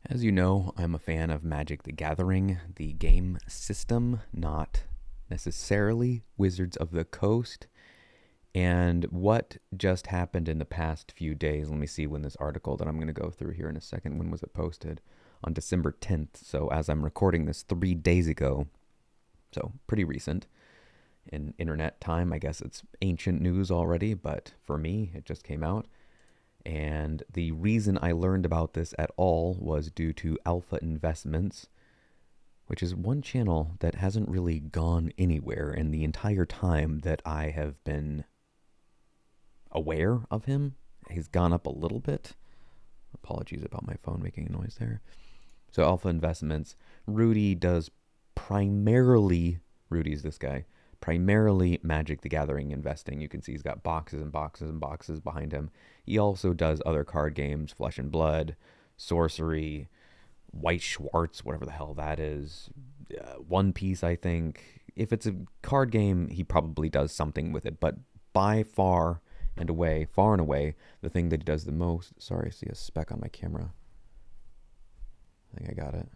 As you know, I'm a fan of Magic the Gathering, the game system, not necessarily Wizards of the Coast. And what just happened in the past few days, let me see when this article that I'm going to go through here in a second, when was it posted? On December 10th. So as I'm recording this 3 days ago, so pretty recent in internet time. I guess it's ancient news already, but for me, it just came out. And the reason I learned about this at all was due to Alpha Investments, which is one channel that hasn't really gone anywhere in the entire time that I have been aware of him. He's gone up a little bit. Apologies about my phone making a noise there. So Alpha Investments, Rudy does primarily, Rudy's this guy, primarily Magic the Gathering investing. You can see he's got boxes and boxes and boxes behind him. He also does other card games, Flesh and Blood, Sorcery, White Schwartz, whatever the hell that is, One Piece, I think. If it's a card game, he probably does something with it. But by far and away, the thing that he does the most. Sorry, I see a speck on my camera. I think I got it.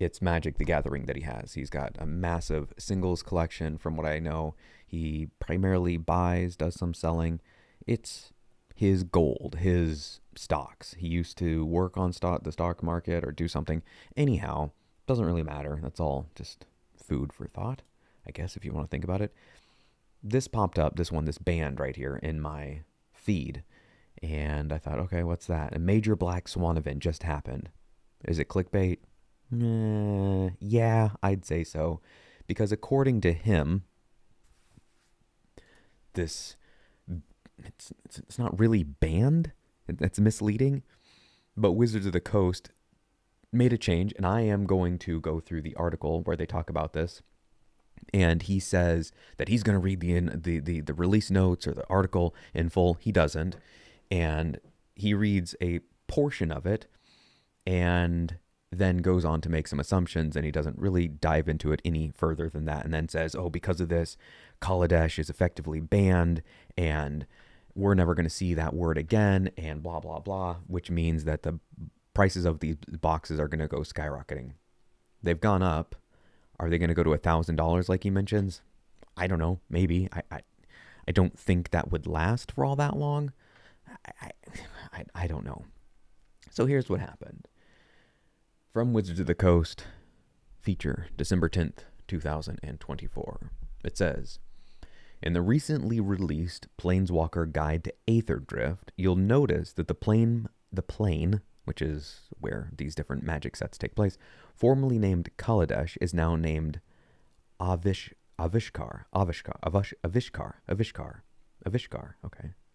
It's Magic the Gathering that he has. He's got a massive singles collection from what I know. He primarily buys, does some selling. It's his gold, his stocks. He used to work on the stock market or do something. Anyhow, doesn't really matter. That's all just food for thought, I guess, if you want to think about it. This popped up, this band right here in my feed. And I thought, okay, what's that? A major black swan event just happened. Is it clickbait? Yeah, I'd say so. Because according to him, it's not really banned. That's misleading. But Wizards of the Coast made a change, and I am going to go through the article where they talk about this. And he says that he's going to read the release notes or the article in full. He doesn't. And he reads a portion of it and then goes on to make some assumptions, and he doesn't really dive into it any further than that, and then says, oh, because of this, Kaladesh is effectively banned, and we're never going to see that word again, and blah, blah, blah, which means that the prices of these boxes are going to go skyrocketing. They've gone up. Are they going to go to $1,000 like he mentions? I don't know. Maybe. I don't think that would last for all that long. I don't know. So here's what happened. From Wizards of the Coast, feature December 10th, 2024. It says, in the recently released Planeswalker Guide to Aetherdrift, you'll notice that the plane, which is where these different magic sets take place, formerly named Kaladesh, is now named Avishkar. Okay.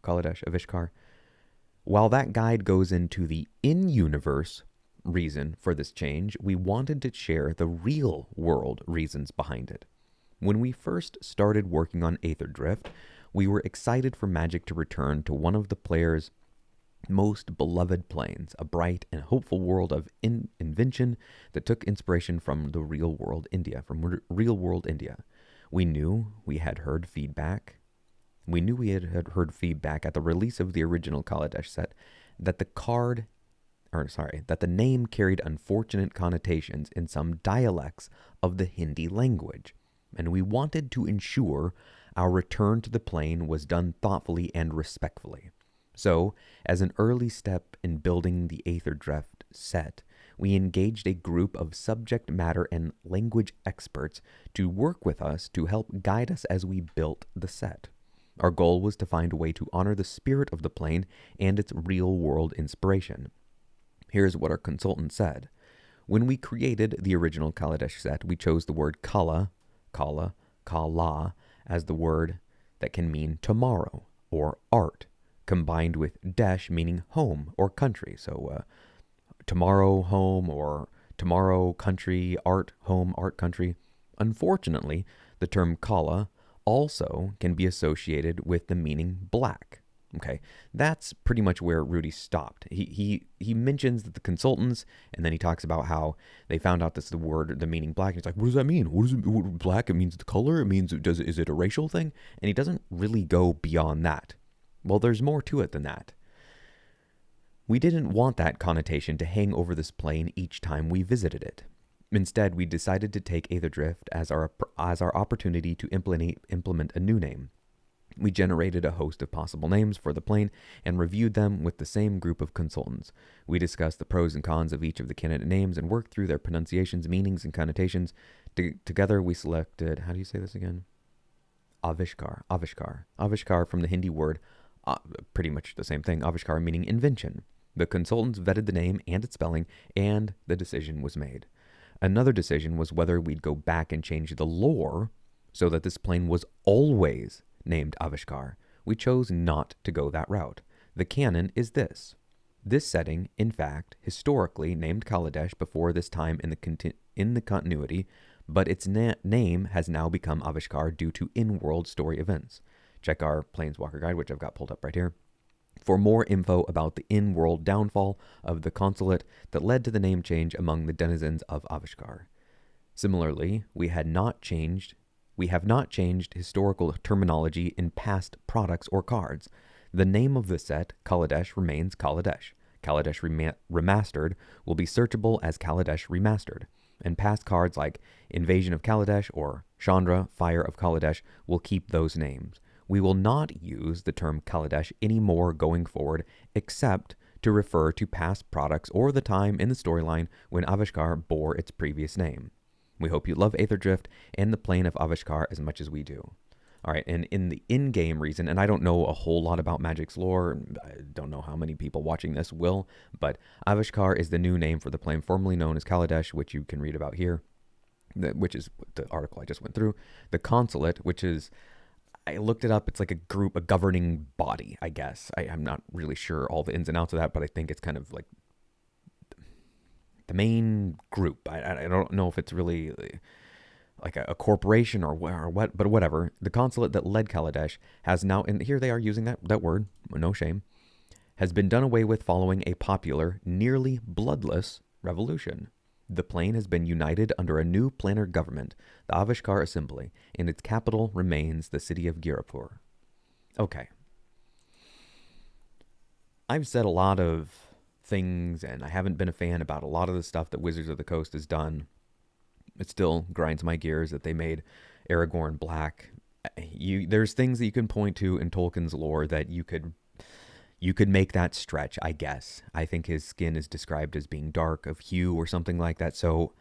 Kaladesh, Avishkar. While that guide goes into the in-universe reason for this change, we wanted to share the real-world reasons behind it. When we first started working on Aetherdrift, we were excited for Magic to return to one of the players' most beloved planes, a bright and hopeful world of invention that took inspiration from the real-world India, We knew we had heard feedback. At the release of the original Kaladesh set that the name carried unfortunate connotations in some dialects of the Hindi language, and we wanted to ensure our return to the plane was done thoughtfully and respectfully. So, as an early step in building the Aetherdrift set, we engaged a group of subject matter and language experts to work with us to help guide us as we built the set. Our goal was to find a way to honor the spirit of the plane and its real-world inspiration. Here's what our consultant said. When we created the original Kaladesh set, we chose the word kala, as the word that can mean tomorrow or art, combined with desh meaning home or country. So tomorrow home or tomorrow country, art, home, art, country. Unfortunately, the term kala also can be associated with the meaning black. Okay, that's pretty much where Rudy stopped. He mentions the consultants, and then he talks about how they found out this the word, the meaning black. And he's like, what does that mean? What is it? Black? It means the color. It means is it a racial thing? And he doesn't really go beyond that. Well, there's more to it than that. We didn't want that connotation to hang over this plane each time we visited it. Instead, we decided to take Aetherdrift as our opportunity to implement a new name. We generated a host of possible names for the plane and reviewed them with the same group of consultants. We discussed the pros and cons of each of the candidate names and worked through their pronunciations, meanings, and connotations. Together, we selected, how do you say this again? Avishkar. Avishkar from the Hindi word, pretty much the same thing, Avishkar meaning invention. The consultants vetted the name and its spelling, and the decision was made. Another decision was whether we'd go back and change the lore so that this plane was always named Avishkar. We chose not to go that route. The canon is this. This setting, in fact, historically named Kaladesh before this time in the continuity, but its name has now become Avishkar due to in-world story events. Check our Planeswalker guide, which I've got pulled up right here, for more info about the in-world downfall of the consulate that led to the name change among the denizens of Avishkar. Similarly, we have not changed historical terminology in past products or cards. The name of the set, Kaladesh, remains Kaladesh. Kaladesh Remastered will be searchable as Kaladesh Remastered, and past cards like Invasion of Kaladesh or Chandra, Fire of Kaladesh will keep those names. We will not use the term Kaladesh anymore going forward, except to refer to past products or the time in the storyline when Avishkar bore its previous name. We hope you love Aetherdrift and the plane of Avishkar as much as we do. All right, and in the in-game reason, and I don't know a whole lot about Magic's lore, I don't know how many people watching this will, but Avishkar is the new name for the plane formerly known as Kaladesh, which you can read about here, which is the article I just went through. The consulate, which is, I looked it up, it's like a governing body, I guess. I'm not really sure all the ins and outs of that, but I think it's kind of like the main group. I don't know if it's really like a corporation or what, but whatever. The consulate that led Kaladesh has now, and here they are using that word, no shame, has been done away with following a popular, nearly bloodless revolution. The plane has been united under a new planar government, the Avishkar Assembly, and its capital remains the city of Girapur. Okay. I've said a lot of things, and I haven't been a fan about a lot of the stuff that Wizards of the Coast has done. It still grinds my gears that they made Aragorn black. There's things that you can point to in Tolkien's lore that you could make that stretch, I guess. I think his skin is described as being dark of hue or something like that. So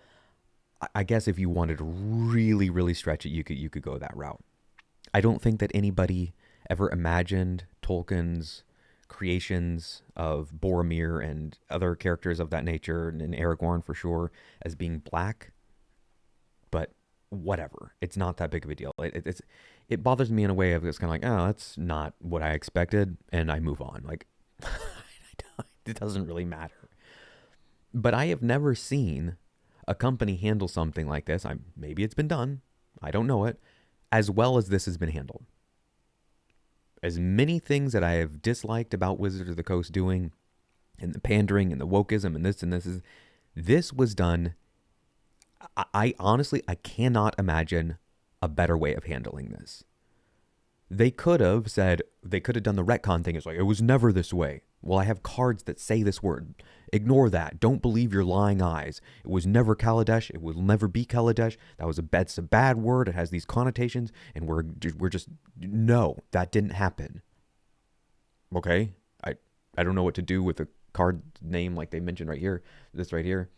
I guess if you wanted to really, really stretch it, you could go that route. I don't think that anybody ever imagined Tolkien's creations of Boromir and other characters of that nature, and Aragorn for sure, as being black. But whatever. It's not that big of a deal. It bothers me in a way of it's kind of like, oh, that's not what I expected, and I move on. Like, it doesn't really matter. But I have never seen a company handle something like this. Maybe it's been done. I don't know it. As well as this has been handled. As many things that I have disliked about Wizards of the Coast doing, and the pandering and the wokeism and this was done. I honestly, I cannot imagine a better way of handling this. They could have done the retcon thing. It's like, it was never this way. Well, I have cards that say this word. Ignore that. Don't believe your lying eyes. It was never Kaladesh. It will never be Kaladesh. That's a bad word. It has these connotations, and we're just, no, that didn't happen. Okay? I don't know what to do with a card name like they mentioned right here. This right here.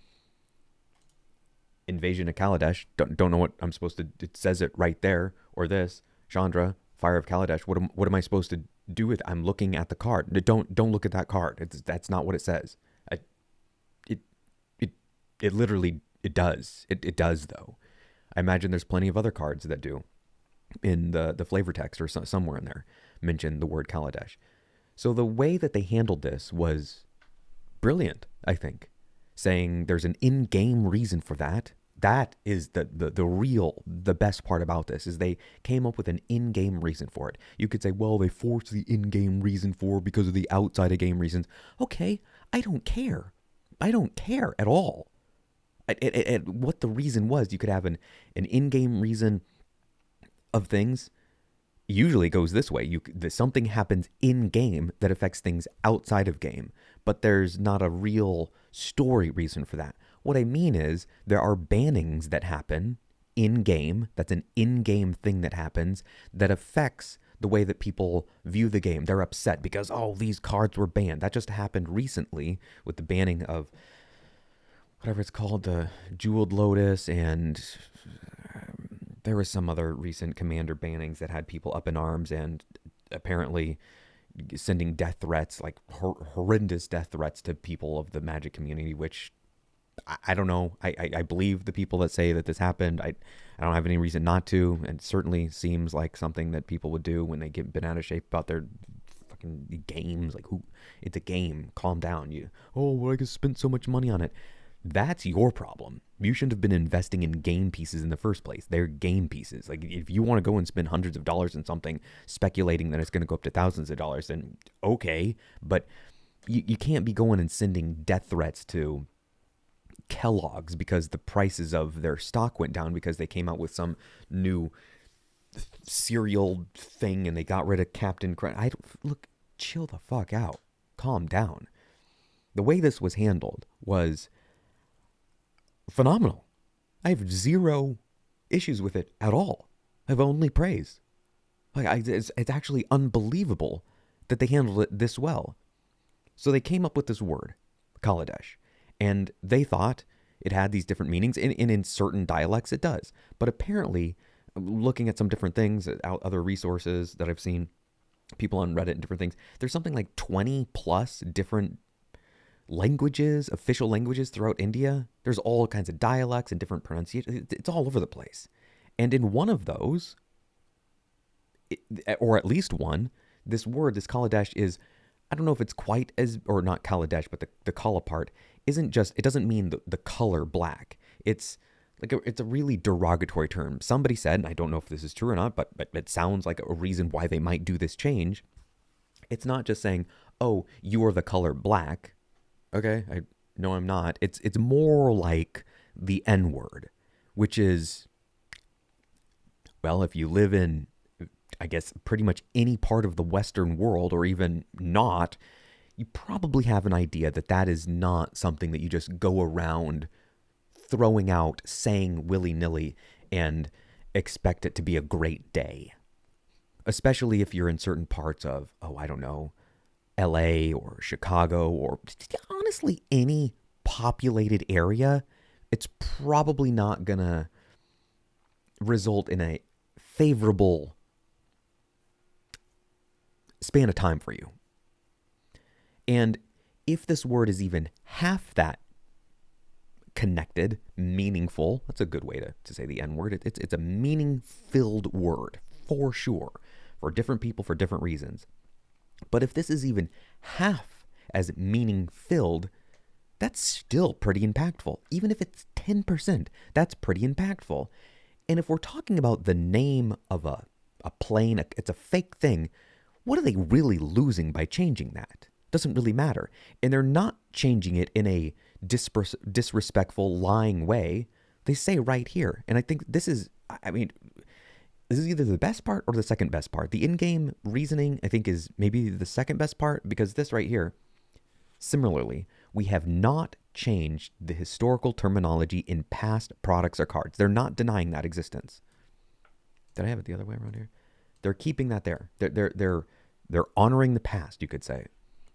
Invasion of Kaladesh. Don't know what I'm supposed to. It says it right there. Or this Chandra, Fire of Kaladesh. What am I supposed to do with it? I'm looking at the card. Don't look at that card. That's not what it says. It literally it does. It does though. I imagine there's plenty of other cards that do. In the flavor text or somewhere in there mention the word Kaladesh. So the way that they handled this was brilliant. I think saying there's an in-game reason for that. That is the best part about this is they came up with an in-game reason for it. You could say, well, they forced the in-game reason for because of the outside of game reasons. Okay, I don't care. I don't care at all. What the reason was, you could have an in-game reason of things. Usually goes this way. Something happens in-game that affects things outside of game. but there's not a real story reason for that. What I mean is there are bannings that happen in-game. That's an in-game thing that happens that affects the way that people view the game. They're upset because, oh, these cards were banned. That just happened recently with the banning of whatever it's called, the Jeweled Lotus, and there was some other recent commander bannings that had people up in arms and apparently sending death threats, like horrendous death threats to people of the Magic community, which I don't know. I believe the people that say that this happened. I don't have any reason not to. It certainly seems like something that people would do when they get bent out of shape about their fucking games. Like, who? It's a game. Calm down. Well, I just spent so much money on it. That's your problem. You shouldn't have been investing in game pieces in the first place. They're game pieces. Like, if you want to go and spend hundreds of dollars in something, speculating that it's going to go up to thousands of dollars, then okay. But you can't be going and sending death threats to Kellogg's because the prices of their stock went down because they came out with some new cereal thing and they got rid of Captain Crunch. Look, chill the fuck out. Calm down. The way this was handled was phenomenal. I have zero issues with it at all. I have only praise. It's actually unbelievable that they handled it this well. So they came up with this word, Kaladesh, and they thought it had these different meanings, and in certain dialects it does. But apparently, looking at some different things, other resources that I've seen, people on Reddit and different things, there's something like 20 plus different languages, official languages throughout India. There's all kinds of dialects and different pronunciations. It's all over the place. And in one of those, or at least one, this word, this Kaladesh is, I don't know if it's quite as, or not Kaladesh, but the Kala part isn't just, it doesn't mean the color black. It's like it's a really derogatory term. Somebody said, and I don't know if this is true or not, but it sounds like a reason why they might do this change. It's not just saying, oh, you are the color black. Okay, no, I'm not. It's more like the N-word, which is, well, if you live in, I guess, pretty much any part of the Western world, or even not, you probably have an idea that that is not something that you just go around throwing out, saying willy-nilly, and expect it to be a great day. Especially if you're in certain parts of, oh, I don't know, LA or Chicago, or honestly any populated area, it's probably not gonna result in a favorable span of time for you. And if this word is even half that connected, meaningful, that's a good way to say the N-word. It's a meaning-filled word, for sure, for different people, for different reasons. But if this is even half as meaning-filled, that's still pretty impactful. Even if it's 10%, that's pretty impactful. And if we're talking about the name of a plane, it's a fake thing, what are they really losing by changing that? Doesn't really matter. And they're not changing it in a disrespectful, lying way. They say right here. And I think this is, this is either the best part or the second best part. The in-game reasoning, I think, is maybe the second best part, because this right here, similarly, we have not changed the historical terminology in past products or cards. They're not denying that existence. Did I have it the other way around here? They're keeping that there. They're honoring the past, you could say.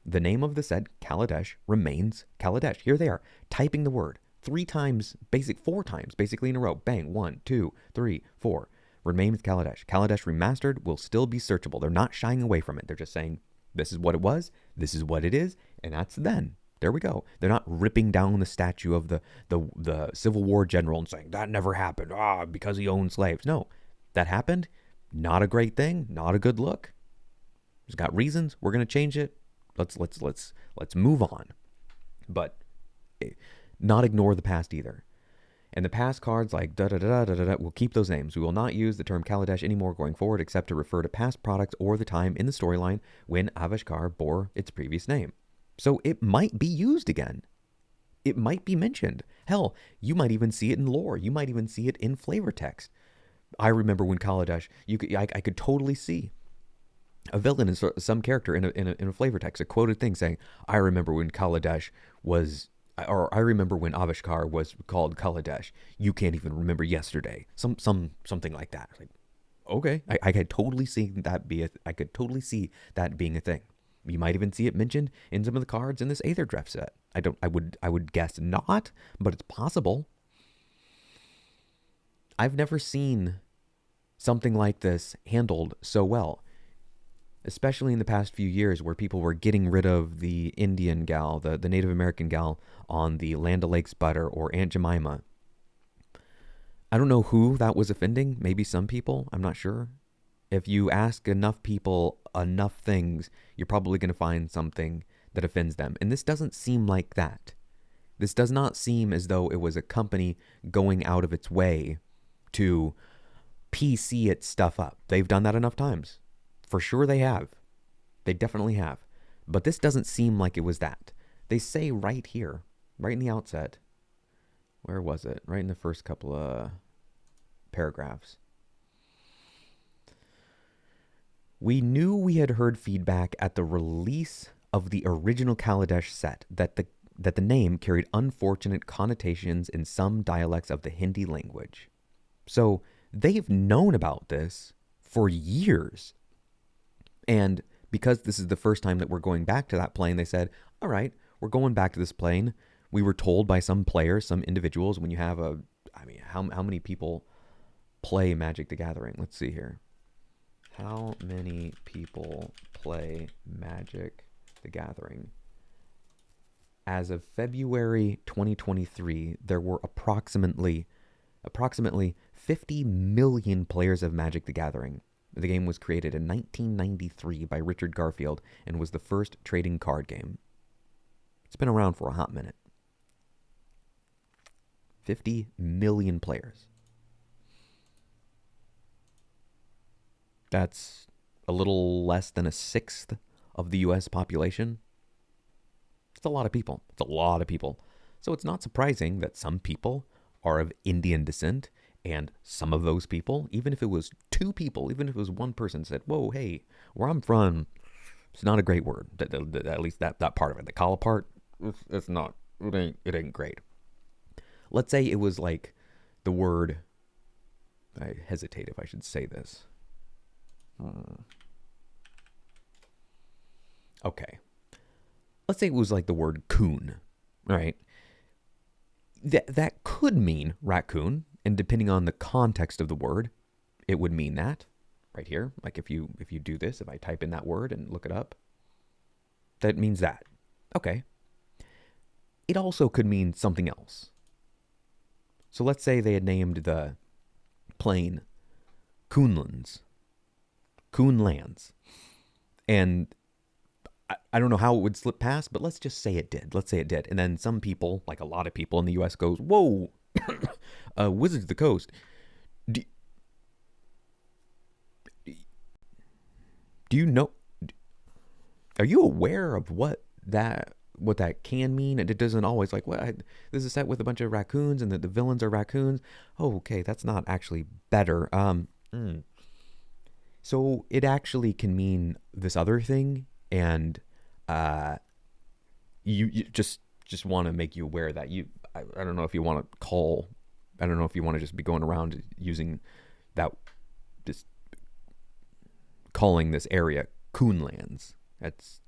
The name of the set, Kaladesh, remains Kaladesh. Here they are, typing the word 4 times basically in a row. Bang, 1, 2, 3, 4. Remains Kaladesh. Kaladesh Remastered will still be searchable. They're not shying away from it. They're just saying, this is what it was, this is what it is, and that's then. There we go. They're not ripping down the statue of the Civil War general and saying, that never happened, because he owned slaves. No, that happened. Not a great thing, not a good look. It's got reasons. We're going to change it. Let's move on. But not ignore the past either. And the past cards like we'll keep those names. We will not use the term Kaladesh anymore going forward, except to refer to past products or the time in the storyline when Avashkar bore its previous name. So it might be used again. It might be mentioned. Hell, you might even see it in lore. You might even see it in flavor text. I remember when Kaladesh, I could totally see A villain is some character in a flavor text, a quoted thing saying, "I remember when Kaladesh was." Or I remember when Avishkar was called Kaladesh. You can't even remember yesterday. Something like that. Like, okay, I could totally see that I could totally see that being a thing. You might even see it mentioned in some of the cards in this Aether Draft set. I would guess not, but it's possible. I've never seen something like this handled so well, especially in the past few years where people were getting rid of the Indian gal, the Native American gal on the Land O'Lakes butter or Aunt Jemima. I don't know who that was offending. Maybe some people. I'm not sure. If you ask enough people enough things, you're probably going to find something that offends them. And this doesn't seem like that. This does not seem as though it was a company going out of its way to PC its stuff up. They've done that enough times. For sure they have. They definitely have. But this doesn't seem like it was that. They say right here, right in the outset, where was it? Right in the first couple of paragraphs. We knew we had heard feedback at the release of the original Kaladesh set that the name carried unfortunate connotations in some dialects of the Hindi language. So they've known about this for years. And because this is the first time that we're going back to that plane, they said, all right, we're going back to this plane. We were told by some players, some individuals, when you have how many people play Magic the Gathering? Let's see here. How many people play Magic the Gathering? As of February 2023, there were approximately 50 million players of Magic the Gathering. The game was created in 1993 by Richard Garfield and was the first trading card game. It's been around for a hot minute. 50 million players. That's a little less than a sixth of the U.S. population. It's a lot of people. It's a lot of people. So it's not surprising that some people are of Indian descent, and some of those people, even if it was two people, even if it was one person, said, whoa, hey, where I'm from, it's not a great word. At least that part of it. The Kala part, it's not, it ain't great. Let's say it was like the word, I hesitate if I should say this. Okay. Let's say it was like the word coon, right? That could mean raccoon, and depending on the context of the word, it would mean that right here. Like if you do this, if I type in that word and look it up, that means that. Okay. It also could mean something else. So let's say they had named the plane Coonlands. And I don't know how it would slip past, but let's just say it did. Let's say it did. And then some people, like a lot of people in the U.S., goes, whoa, Wizards of the Coast. Do you know? Are you aware of what that can mean? And it doesn't always like, this is a set with a bunch of raccoons and the villains are raccoons. Oh, okay, that's not actually better. So it actually can mean this other thing, and you just want to make you aware that I don't know if you want to call, I don't know if you want to just be going around using that, just calling this area Coonlands. That's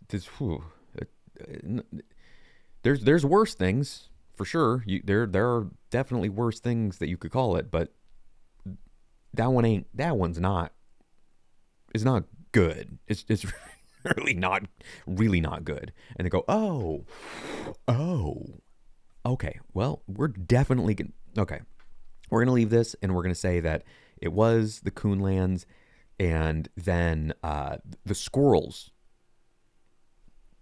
this. There's worse things for sure. There are definitely worse things that you could call it, but that one's not. It's not good. It's really not good. And they go, oh, okay. Well, we're definitely okay. We're gonna leave this, and we're gonna say that it was the Coonlands, and then the squirrels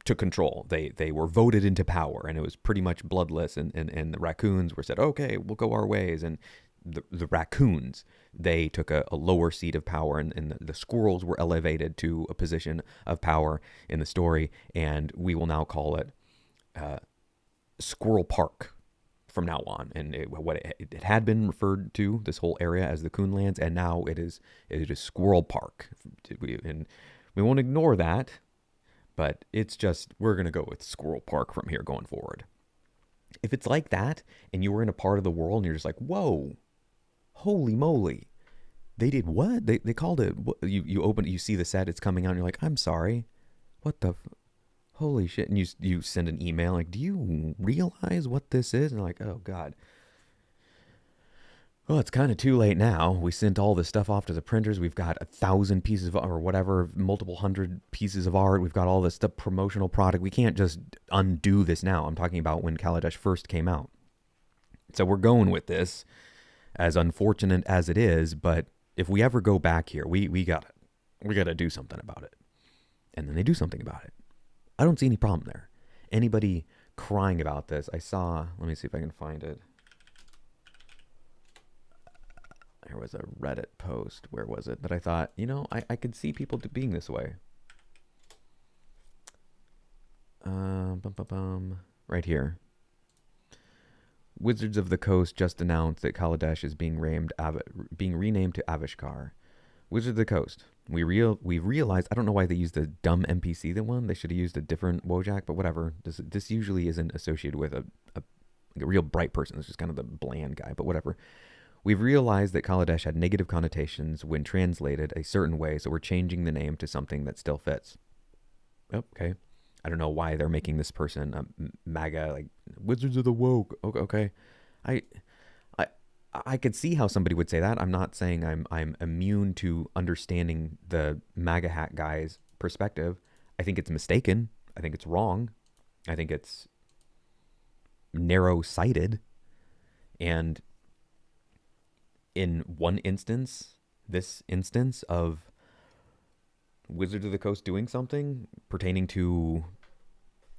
took control. They were voted into power, and it was pretty much bloodless. And the raccoons were said, okay, we'll go our ways, and the raccoons, they took a lower seat of power, and the squirrels were elevated to a position of power in the story, and we will now call it Squirrel Park. from now on. And it had been referred to, this whole area, as the Coonlands, and now it is Squirrel Park. And we won't ignore that, but it's just, we're going to go with Squirrel Park from here going forward. If it's like that and you were in a part of the world and you're just like, whoa, holy moly, they did what? They called it, you open it, you see the set, it's coming out, and you're like, I'm sorry, what the holy shit. And you send an email like, do you realize what this is? And like, oh God. Well, it's kind of too late now. We sent all this stuff off to the printers. We've got 1,000 pieces of, or whatever, multiple hundred pieces of art. We've got all this stuff, promotional product. We can't just undo this now. I'm talking about when Kaladesh first came out. So we're going with this, as unfortunate as it is. But if we ever go back here, we got to do something about it. And then they do something about it. I don't see any problem there. Anybody crying about this? I saw, let me see if I can find it. There was a Reddit post. Where was it? That I thought, I could see people being this way. Right here. Wizards of the Coast just announced that Kaladesh is being renamed to Avishkar. Wizards of the Coast. We realized, I don't know why they used the dumb NPC one. They should have used a different Wojak, but whatever. This usually isn't associated with a real bright person. It's just kind of the bland guy, but whatever. We've realized that Kaladesh had negative connotations when translated a certain way, so we're changing the name to something that still fits. Oh, okay. I don't know why they're making this person a MAGA, like Wizards of the Woke. Okay. I could see how somebody would say that. I'm not saying I'm immune to understanding the MAGA hat guy's perspective. I think it's mistaken. I think it's wrong. I think it's narrow-sighted. And in one instance, this instance of Wizards of the Coast doing something pertaining to,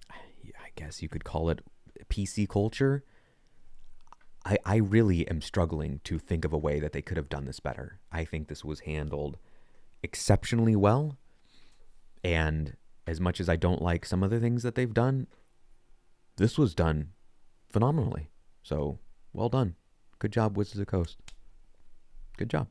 I guess you could call it PC culture, I really am struggling to think of a way that they could have done this better. I think this was handled exceptionally well. And as much as I don't like some of the things that they've done, this was done phenomenally. So, well done. Good job, Wizards of the Coast. Good job.